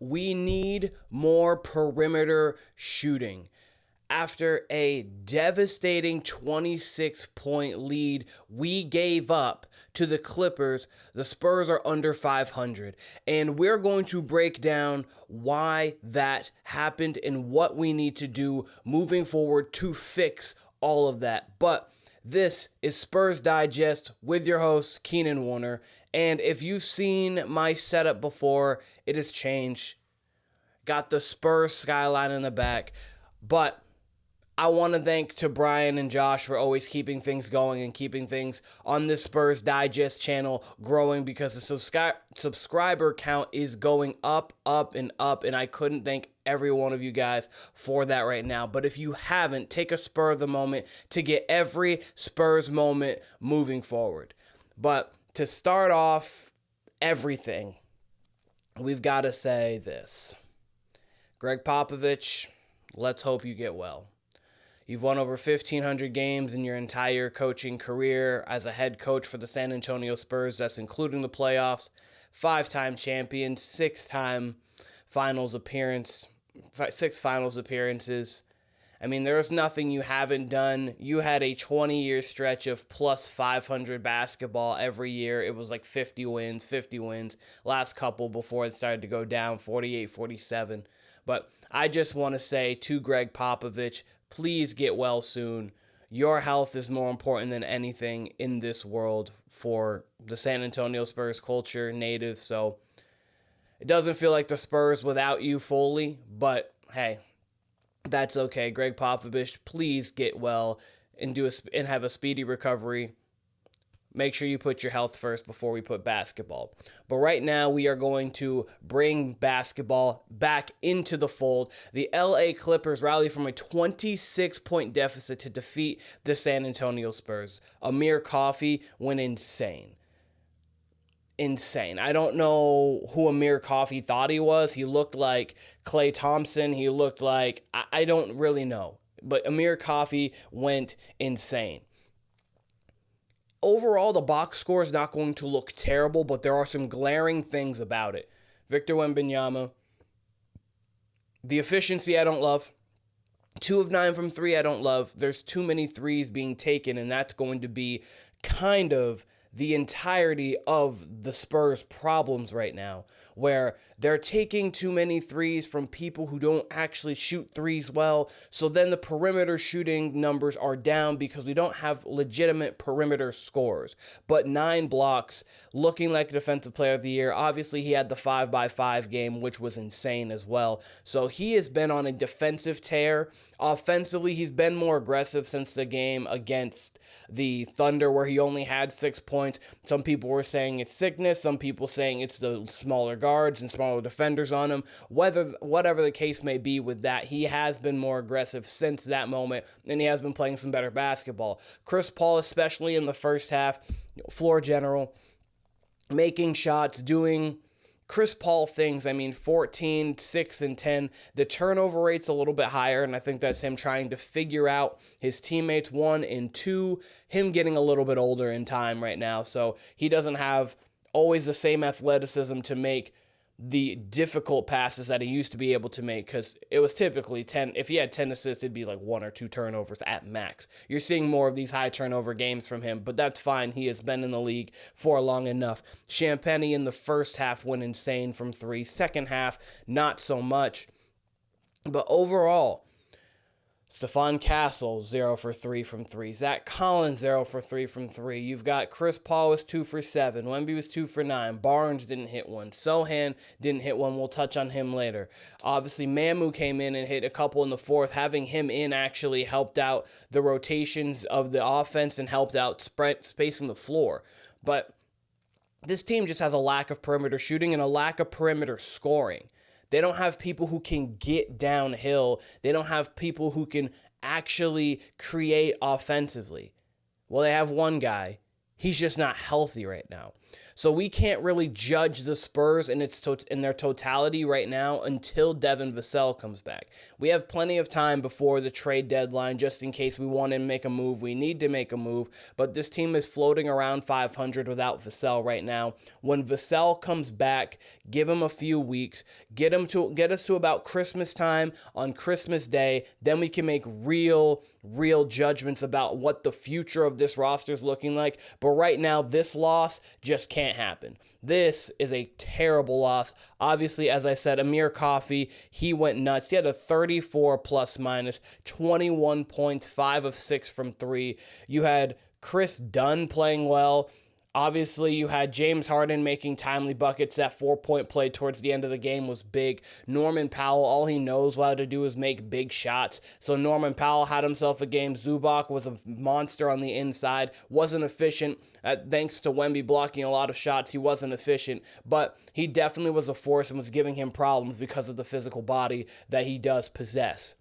we need more perimeter shooting. After a devastating 26-point lead we gave up to the Clippers, the Spurs are under 500. And we're going to break down why that happened and what we need to do moving forward to fix all of that. But this is Spurs Digest with your host, Keenan Warner. And if you've seen my setup before, it has changed. Got the Spurs skyline in the back. But I want to thank to Brian and Josh for always keeping things going and keeping things on this Spurs Digest channel growing, because the subscriber count is going up, and I couldn't thank every one of you guys for that right now. But if you haven't, take a spur of the moment to get every Spurs moment moving forward. But to start off everything, we've got to say this. Gregg Popovich, let's hope you get well. You've won over 1,500 games in your entire coaching career as a head coach for the San Antonio Spurs. That's including the playoffs. 5-time champion, 6-time finals appearance, 6 finals appearances. I mean, there was nothing you haven't done. You had a 20-year stretch of plus 500 basketball every year. It was like 50 wins. Last couple before it started to go down, 48, 47. But I just want to say to Gregg Popovich, please get well soon. Your health is more important than anything in this world for the San Antonio Spurs culture, native. So it doesn't feel like the Spurs without you fully, but hey, that's okay. Gregg Popovich, please get well and have a speedy recovery. Make sure you put your health first before we put basketball. But right now, we are going to bring basketball back into the fold. The LA Clippers rally from a 26-point deficit to defeat the San Antonio Spurs. Amir Coffey went insane. I don't know who Amir Coffey thought he was. He looked like Klay Thompson. He looked like, I don't really know. But Amir Coffey went insane. Overall, the box score is not going to look terrible, but there are some glaring things about it. Victor Wembanyama, the efficiency I don't love. 2 of 9 from 3 I don't love. There's too many threes being taken, and that's going to be kind of the entirety of the Spurs' problems right now, where they're taking too many threes from people who don't actually shoot threes well. So then the perimeter shooting numbers are down because we don't have legitimate perimeter scorers. But 9 blocks, looking like a defensive player of the year. Obviously, he had the 5x5 game, which was insane as well. So he has been on a defensive tear. Offensively, he's been more aggressive since the game against the Thunder, where he only had 6 points. Some people were saying it's sickness. Some people saying it's the smaller guards and smaller defenders on him. Whatever the case may be with that, he has been more aggressive since that moment, and he has been playing some better basketball. Chris Paul, especially in the first half, floor general, making shots, doing Chris Paul things. I mean, 14, 6, and 10. The turnover rate's a little bit higher, and I think that's him trying to figure out his teammates, 1, and 2, him getting a little bit older in time right now, so he doesn't have always the same athleticism to make the difficult passes that he used to be able to make, because it was typically 10. If he had 10 assists, it'd be like 1 or 2 turnovers at max. You're seeing more of these high turnover games from him, but that's fine. He has been in the league for long enough. Champagnie in the first half went insane from 3. Second half, not so much. But overall, Stephon Castle, 0 for 3 from 3. Zach Collins, 0 for 3 from 3. You've got Chris Paul was 2 for 7. Wemby was 2 for 9. Barnes didn't hit one. Sochan didn't hit one. We'll touch on him later. Obviously, Mamu came in and hit a couple in the fourth. Having him in actually helped out the rotations of the offense and helped out spacing the floor. But this team just has a lack of perimeter shooting and a lack of perimeter scoring. They don't have people who can get downhill. They don't have people who can actually create offensively. Well, they have one guy He's just not healthy right now. So we can't really judge the Spurs in their totality right now until Devin Vassell comes back. We have plenty of time before the trade deadline just in case we want to make a move. We need to make a move, but this team is floating around 500 without Vassell right now. When Vassell comes back, give him a few weeks, get us to about Christmas time on Christmas Day, then we can make real judgments about what the future of this roster is looking like. But right now, this loss just can't happen. This is a terrible loss. Obviously, as I said, Amir Coffey, he went nuts. He had a 34 plus minus, 21 points, 5 of 6 from 3. You had Chris Dunn playing well. Obviously, you had James Harden making timely buckets. That 4-point play towards the end of the game was big. Norman Powell, all he knows how to do is make big shots. So Norman Powell had himself a game. Zubac was a monster on the inside. Wasn't efficient. Thanks to Wemby blocking a lot of shots, he wasn't efficient. But he definitely was a force and was giving him problems because of the physical body that he does possess.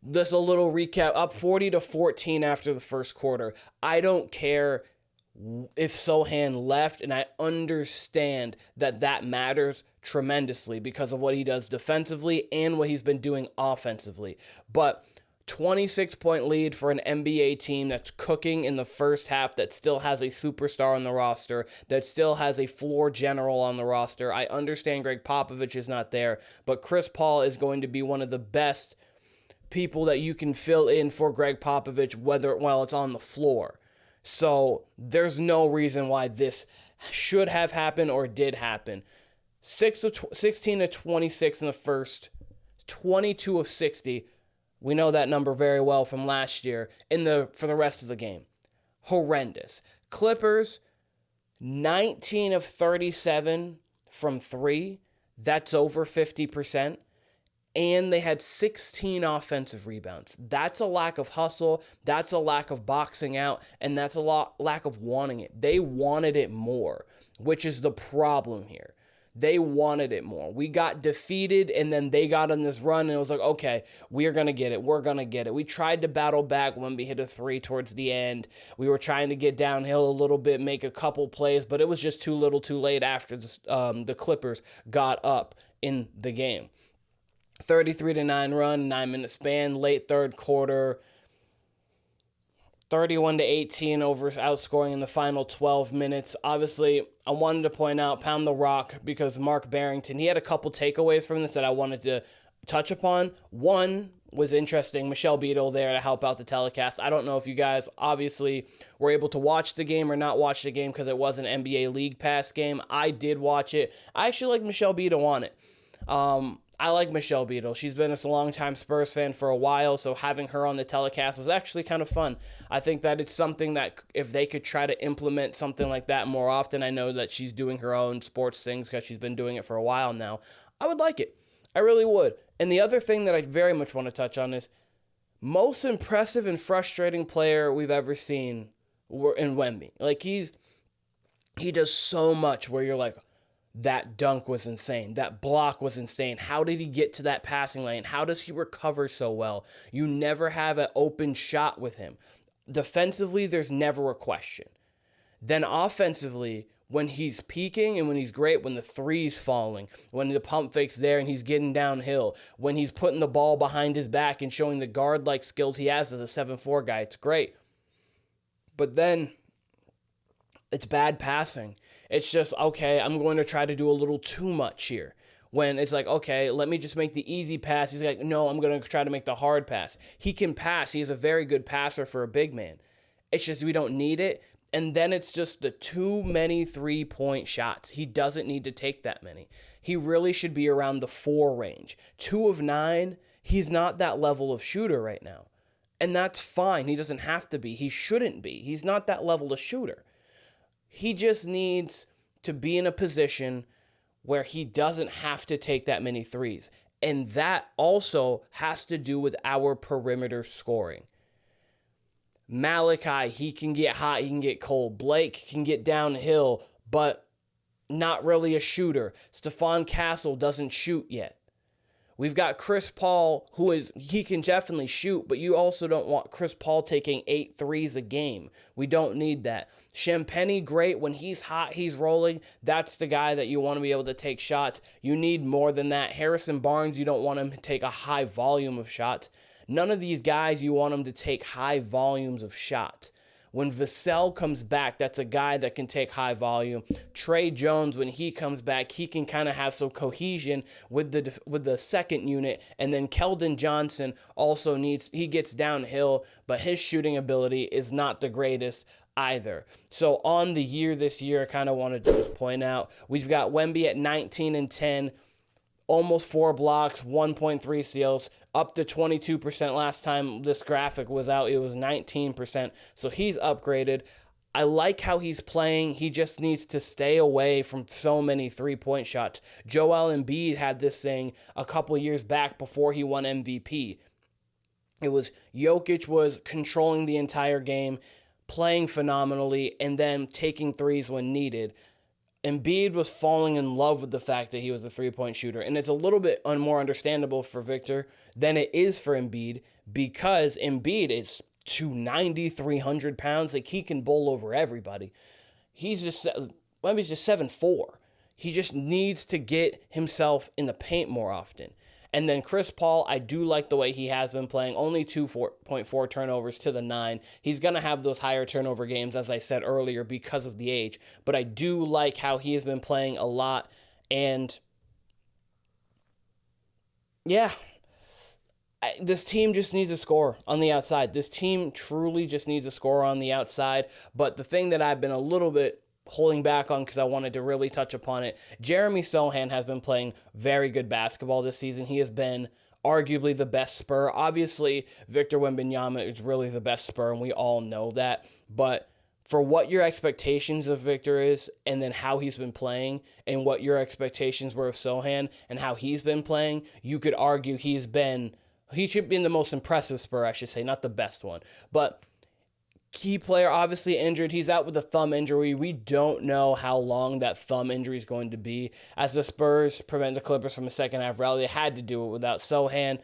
Just a little recap. Up 40-14 after the first quarter. I don't care if Sochan left, and I understand that matters tremendously because of what he does defensively and what he's been doing offensively. But 26-point lead for an NBA team that's cooking in the first half, that still has a superstar on the roster, that still has a floor general on the roster. I understand Gregg Popovich is not there, but Chris Paul is going to be one of the best people that you can fill in for Gregg Popovich while it's on the floor. So there's no reason why this should have happened or did happen. 16 to 26 in the first, 22 of 60. We know that number very well from last year for the rest of the game. Horrendous. Clippers, 19 of 37 from 3. That's over 50%. And they had 16 offensive rebounds. That's a lack of hustle. That's a lack of boxing out. And that's a lack of wanting it. They wanted it more, which is the problem here. They wanted it more. We got defeated, and then they got on this run, and it was like, okay, we're going to get it. We're going to get it. We tried to battle back when we hit a 3 towards the end. We were trying to get downhill a little bit, make a couple plays, but it was just too little too late after the Clippers got up in the game. 33-9 run, 9-minute span, late third quarter, 31-18 outscoring in the final 12 minutes. Obviously, I wanted to point out Pound the Rock because Mark Barrington, he had a couple takeaways from this that I wanted to touch upon. One was interesting, Michelle Beadle there to help out the telecast. I don't know if you guys obviously were able to watch the game or not watch the game because it was an NBA League Pass game. I did watch it. I actually like Michelle Beadle on it. I like Michelle Beadle. She's been a longtime Spurs fan for a while, so having her on the telecast was actually kind of fun. I think that it's something that if they could try to implement something like that more often, I know that she's doing her own sports things because she's been doing it for a while now. I would like it. I really would. And the other thing that I very much want to touch on is most impressive and frustrating player we've ever seen in Wemby. Like, he does so much where you're like, that dunk was insane. That block was insane. How did he get to that passing lane? How does he recover so well? You never have an open shot with him. Defensively, there's never a question. Then offensively, when he's peaking and when he's great, when the three's falling, when the pump fake's there and he's getting downhill, when he's putting the ball behind his back and showing the guard-like skills he has as a 7'4" guy, it's great. But then it's bad passing. It's just, okay, I'm going to try to do a little too much here. When it's like, okay, let me just make the easy pass. He's like, no, I'm going to try to make the hard pass. He can pass. He is a very good passer for a big man. It's just we don't need it. And then it's just the too many 3-point shots. He doesn't need to take that many. He really should be around the 4 range. 2 of 9, he's not that level of shooter right now. And that's fine. He doesn't have to be. He shouldn't be. He's not that level of shooter. He just needs to be in a position where he doesn't have to take that many threes. And that also has to do with our perimeter scoring. Malachi, he can get hot, he can get cold. Blake can get downhill, but not really a shooter. Stephon Castle doesn't shoot yet. We've got Chris Paul, he can definitely shoot, but you also don't want Chris Paul taking 8 threes a game. We don't need that. Champagnie, great. When he's hot, he's rolling. That's the guy that you want to be able to take shots. You need more than that. Harrison Barnes, you don't want him to take a high volume of shots. None of these guys, you want them to take high volumes of shots. When Vassell comes back, that's a guy that can take high volume. Tre Jones, when he comes back, he can kind of have some cohesion with the second unit. And then Keldon Johnson also he gets downhill, but his shooting ability is not the greatest either. So on the year this year, I kind of wanted to just point out, we've got Wemby at 19 and 10, almost 4 blocks, 1.3 steals, up to 22%. Last time this graphic was out, it was 19%. So he's upgraded. I like how he's playing. He just needs to stay away from so many three-point shots. Joel Embiid had this thing a couple years back before he won MVP. It was Jokic was controlling the entire game, playing phenomenally, and then taking threes when needed. Embiid was falling in love with the fact that he was a three-point shooter, and it's a little bit more understandable for Victor than it is for Embiid, because Embiid is 290, 300 pounds. Like, he can bowl over everybody. Wemby's just 7'4". He just needs to get himself in the paint more often. And then Chris Paul, I do like the way he has been playing. Only 2.4 turnovers to the 9. He's going to have those higher turnover games, as I said earlier, because of the age. But I do like how he has been playing a lot. And, yeah, this team just needs a score on the outside. This team truly just needs a score on the outside. But the thing that I've been a little bit holding back on, because I wanted to really touch upon it, Jeremy Sochan has been playing very good basketball this season. He has been arguably the best Spur. Obviously, Victor Wembanyama is really the best Spur, and we all know that. But for what your expectations of Victor is, and then how he's been playing, and what your expectations were of Sochan, and how he's been playing, you could argue he should be the most impressive Spur, I should say, not the best one. But key player, obviously injured. He's out with a thumb injury. We don't know how long that thumb injury is going to be. As the Spurs prevent the Clippers from a second half rally, they had to do it without Sochan.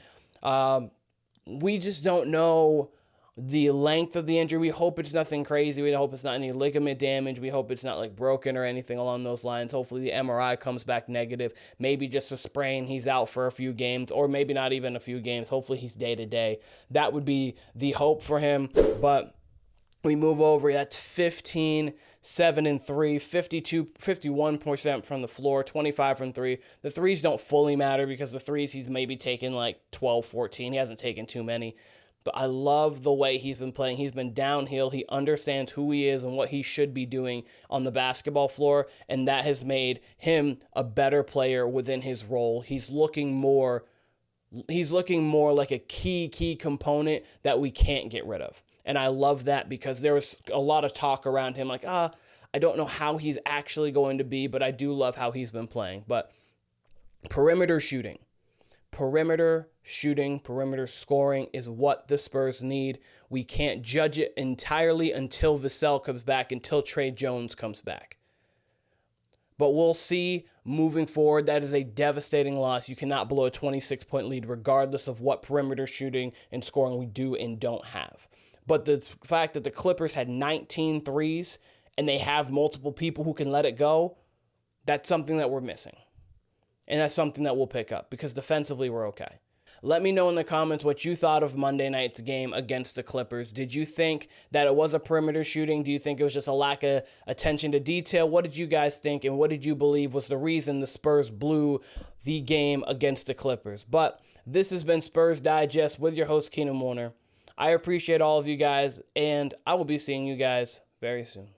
We just don't know the length of the injury. We hope it's nothing crazy. We hope it's not any ligament damage. We hope it's not like broken or anything along those lines. Hopefully the MRI comes back negative. Maybe just a sprain. He's out for a few games, or maybe not even a few games. Hopefully he's day to day. That would be the hope for him. But we move over, that's 15, 7 and 3, 51% from the floor, 25 from 3. The threes don't fully matter, because the threes he's maybe taken like 12, 14. He hasn't taken too many. But I love the way he's been playing. He's been downhill. He understands who he is and what he should be doing on the basketball floor, and that has made him a better player within his role. He's looking more like a key component that we can't get rid of. And I love that, because there was a lot of talk around him like, I don't know how he's actually going to be, but I do love how he's been playing. But perimeter shooting, perimeter scoring is what the Spurs need. We can't judge it entirely until Vassell comes back, until Tre Jones comes back. But we'll see moving forward. That is a devastating loss. You cannot blow a 26-point lead regardless of what perimeter shooting and scoring we do and don't have. But the fact that the Clippers had 19 threes and they have multiple people who can let it go, that's something that we're missing. And that's something that we'll pick up, because defensively we're okay. Let me know in the comments what you thought of Monday night's game against the Clippers. Did you think that it was a perimeter shooting? Do you think it was just a lack of attention to detail? What did you guys think, and what did you believe was the reason the Spurs blew the game against the Clippers? But this has been Spurs Digest with your host, Keenan Warner. I appreciate all of you guys, and I will be seeing you guys very soon.